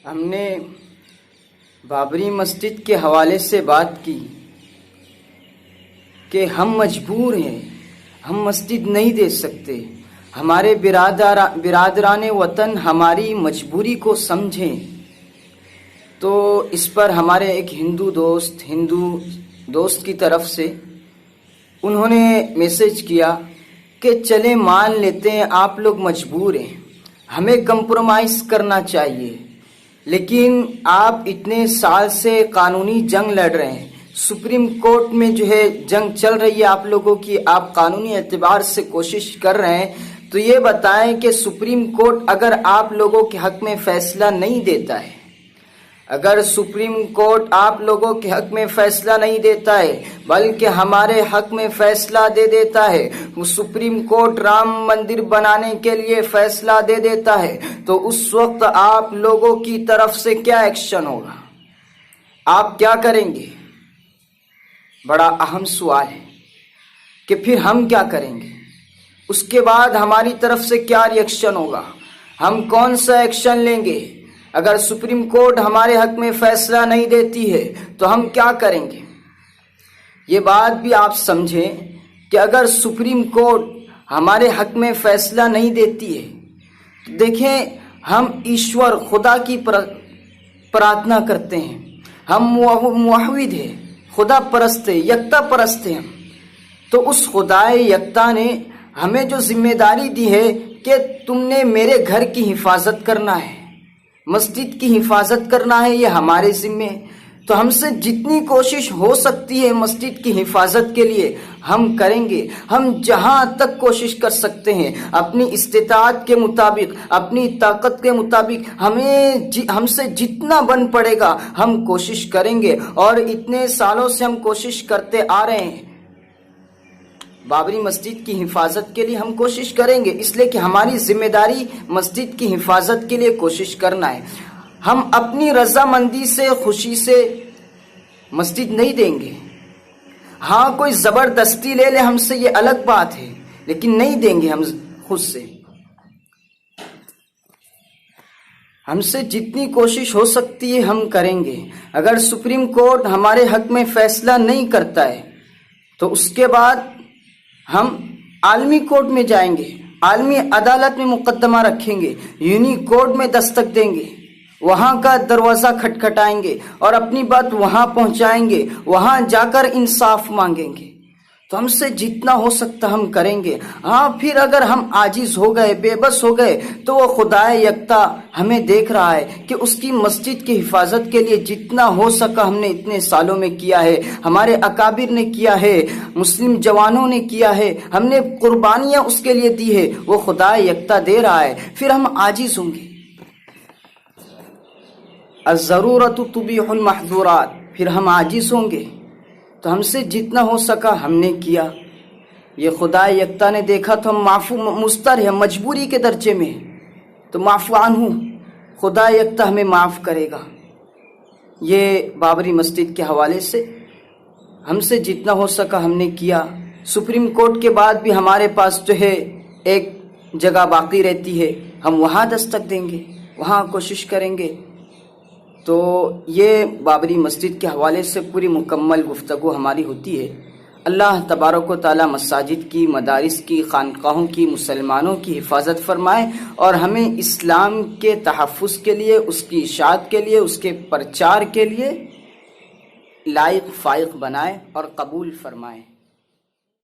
ہم نے بابری مسجد کے حوالے سے بات کی کہ ہم مجبور ہیں، ہم مسجد نہیں دے سکتے. ہمارے برادران وطن ہماری مجبوری کو سمجھیں. تو اس پر ہمارے ایک ہندو دوست کی طرف سے انہوں نے میسج کیا کہ چلیں مان لیتے ہیں آپ لوگ مجبور ہیں، ہمیں کمپرومائز کرنا چاہیے، لیکن آپ اتنے سال سے قانونی جنگ لڑ رہے ہیں، سپریم کورٹ میں جو ہے جنگ چل رہی ہے آپ لوگوں کی، آپ قانونی اعتبار سے کوشش کر رہے ہیں، تو یہ بتائیں کہ سپریم کورٹ اگر آپ لوگوں کے حق میں فیصلہ نہیں دیتا ہے، اگر سپریم کورٹ آپ لوگوں کے حق میں فیصلہ نہیں دیتا ہے بلکہ ہمارے حق میں فیصلہ دے دیتا ہے، وہ سپریم کورٹ رام مندر بنانے کے لیے فیصلہ دے دیتا ہے، تو اس وقت آپ لوگوں کی طرف سے کیا ایکشن ہوگا؟ آپ کیا کریں گے؟ بڑا اہم سوال ہے کہ پھر ہم کیا کریں گے؟ اس کے بعد ہماری طرف سے کیا ری ایکشن ہوگا؟ ہم کون سا ایکشن لیں گے؟ اگر سپریم کورٹ ہمارے حق میں فیصلہ نہیں دیتی ہے تو ہم کیا کریں گے؟ یہ بات بھی آپ سمجھیں کہ اگر سپریم کورٹ ہمارے حق میں فیصلہ نہیں دیتی ہے تو دیکھیں ہم ایشور خدا کی پرارتھنا کرتے ہیں، ہم موحد ہیں، خدا پرست ہیں، یکتا پرست ہیں. تو اس خدائے یکتا نے ہمیں جو ذمہ داری دی ہے کہ تم نے میرے گھر کی حفاظت کرنا ہے، مسجد کی حفاظت کرنا ہے، یہ ہمارے ذمے ہے. تو ہم سے جتنی کوشش ہو سکتی ہے مسجد کی حفاظت کے لیے ہم کریں گے. ہم جہاں تک کوشش کر سکتے ہیں اپنی استطاعت کے مطابق، اپنی طاقت کے مطابق ہم سے جتنا بن پڑے گا ہم کوشش کریں گے. اور اتنے سالوں سے ہم کوشش کرتے آ رہے ہیں، بابری مسجد کی حفاظت کے لیے ہم کوشش کریں گے، اس لیے کہ ہماری ذمہ داری مسجد کی حفاظت کے لیے کوشش کرنا ہے. ہم اپنی رضامندی سے، خوشی سے مسجد نہیں دیں گے. ہاں کوئی زبردستی لے لے ہم سے یہ الگ بات ہے، لیکن نہیں دیں گے ہم خود سے. ہم سے جتنی کوشش ہو سکتی ہے ہم کریں گے. اگر سپریم کورٹ ہمارے حق میں فیصلہ نہیں کرتا ہے تو اس کے بعد ہم عالمی کورٹ میں جائیں گے، عالمی عدالت میں مقدمہ رکھیں گے، یونیکوڈ میں دستک دیں گے، وہاں کا دروازہ کھٹکھٹائیں گے اور اپنی بات وہاں پہنچائیں گے، وہاں جا کر انصاف مانگیں گے. تو ہم سے جتنا ہو سکتا ہم کریں گے. ہاں پھر اگر ہم عاجز ہو گئے، بے بس ہو گئے، تو وہ خدائے یکتا ہمیں دیکھ رہا ہے کہ اس کی مسجد کی حفاظت کے لیے جتنا ہو سکا ہم نے اتنے سالوں میں کیا ہے، ہمارے اکابر نے کیا ہے، مسلم جوانوں نے کیا ہے، ہم نے قربانیاں اس کے لیے دی ہے، وہ خدائے یکتا دے رہا ہے. پھر ہم عاجز ہوں گے. الضرورت تبیح المحظورات، پھر ہم عاجز ہوں گے. تو ہم سے جتنا ہو سکا ہم نے کیا. یہ خدا یکتا نے دیکھا تو ہم معفو مستر ہیں، مجبوری کے درجے میں، تو معفو عنہ، خدا یکتا ہمیں معاف کرے گا. یہ بابری مسجد کے حوالے سے ہم سے جتنا ہو سکا ہم نے کیا. سپریم کورٹ کے بعد بھی ہمارے پاس جو ہے ایک جگہ باقی رہتی ہے، ہم وہاں دستک دیں گے، وہاں کوشش کریں گے. تو یہ بابری مسجد کے حوالے سے پوری مکمل گفتگو ہماری ہوتی ہے. اللہ تبارک و تعالی مساجد کی، مدارس کی، خانقاہوں کی، مسلمانوں کی حفاظت فرمائے اور ہمیں اسلام کے تحفظ کے لیے، اس کی اشاعت کے لیے، اس کے پرچار کے لیے لائق فائق بنائے اور قبول فرمائے.